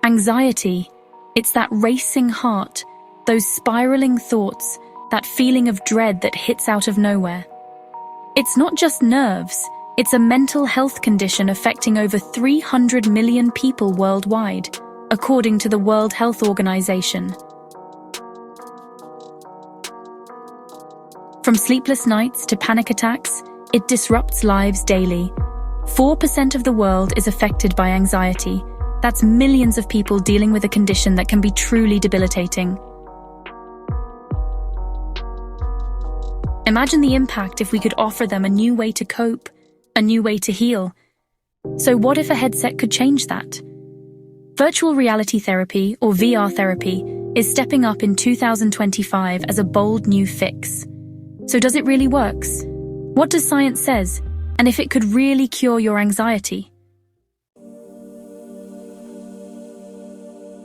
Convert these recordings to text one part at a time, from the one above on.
Anxiety. It's that racing heart, those spiraling thoughts, that feeling of dread that hits out of nowhere. It's not just nerves, it's a mental health condition affecting over 300 million people worldwide, according to the World Health Organization. From sleepless nights to panic attacks, it disrupts lives daily. 4% of the world is affected by anxiety. That's millions of people dealing with a condition that can be truly debilitating. Imagine the impact if we could offer them a new way to cope, a new way to heal. So what if a headset could change that? Virtual reality therapy, or VR therapy, is stepping up in 2025 as a bold new fix. So does it really work? What does science says? And if it could really cure your anxiety?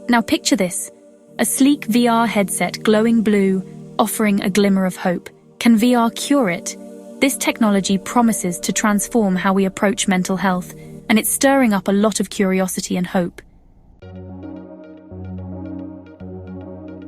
Now picture this, a sleek VR headset glowing blue, offering a glimmer of hope. Can VR cure it? This technology promises to transform how we approach mental health, and it's stirring up a lot of curiosity and hope.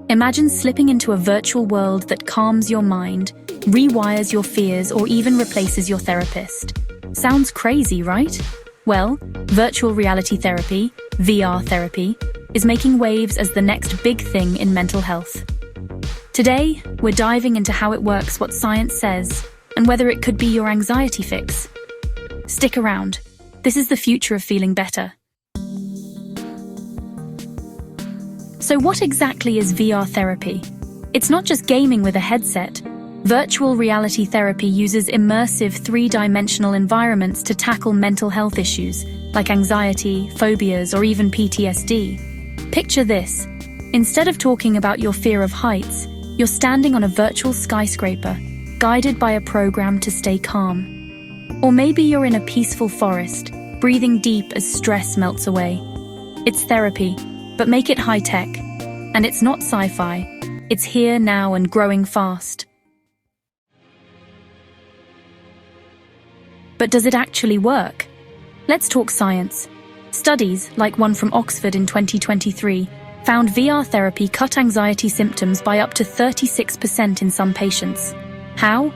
Imagine slipping into a virtual world that calms your mind, rewires your fears, or even replaces your therapist. Sounds crazy, right? Well, virtual reality therapy, VR therapy, is making waves as the next big thing in mental health. Today, we're diving into how it works, what science says, and whether it could be your anxiety fix. Stick around. This is the future of feeling better. So what exactly is VR therapy? It's not just gaming with a headset. Virtual reality therapy uses immersive three-dimensional environments to tackle mental health issues, like anxiety, phobias, or even PTSD. Picture this. Instead of talking about your fear of heights, you're standing on a virtual skyscraper, guided by a program to stay calm. Or maybe you're in a peaceful forest, breathing deep as stress melts away. It's therapy, but make it high-tech. And it's not sci-fi. It's here now and growing fast. But does it actually work? Let's talk science. Studies, like one from Oxford in 2023, found VR therapy cut anxiety symptoms by up to 36% in some patients. How?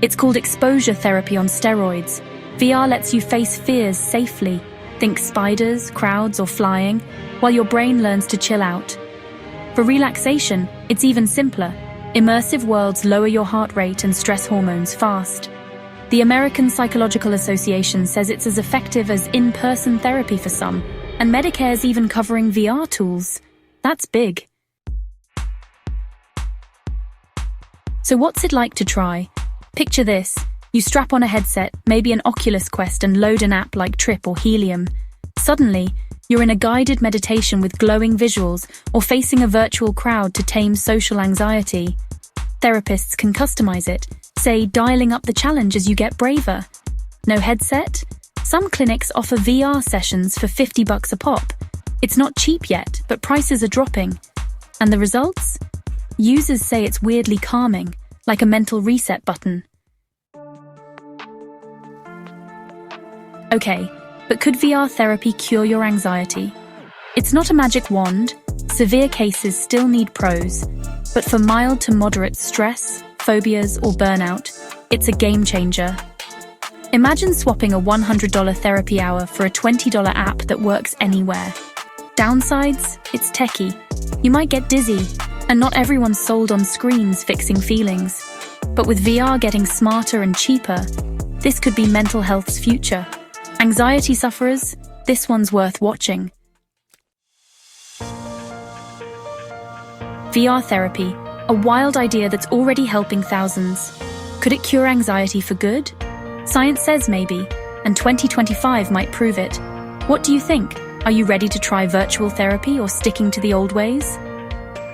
It's called exposure therapy on steroids. VR lets you face fears safely. Think spiders, crowds, or flying, while your brain learns to chill out. For relaxation, it's even simpler. Immersive worlds lower your heart rate and stress hormones fast. The American Psychological Association says it's as effective as in-person therapy for some, and Medicare's even covering VR tools. That's big. So what's it like to try? Picture this. You strap on a headset, maybe an Oculus Quest, and load an app like Trip or Helium. Suddenly, you're in a guided meditation with glowing visuals or facing a virtual crowd to tame social anxiety. Therapists can customize it, say dialing up the challenge as you get braver. No headset? Some clinics offer VR sessions for $50 a pop. It's not cheap yet, but prices are dropping. And the results? Users say it's weirdly calming, like a mental reset button. Okay, but could VR therapy cure your anxiety? It's not a magic wand. Severe cases still need pros. But for mild to moderate stress, phobias, or burnout, it's a game changer. Imagine swapping a $100 therapy hour for a $20 app that works anywhere. Downsides? It's techie. You might get dizzy, and not everyone's sold on screens fixing feelings. But with VR getting smarter and cheaper, this could be mental health's future. Anxiety sufferers, this one's worth watching. VR therapy, a wild idea that's already helping thousands. Could it cure anxiety for good? Science says maybe, and 2025 might prove it. What do you think? Are you ready to try virtual therapy or sticking to the old ways?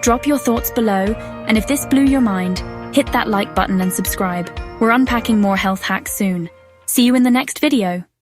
Drop your thoughts below, and if this blew your mind, hit that like button and subscribe. We're unpacking more health hacks soon. See you in the next video.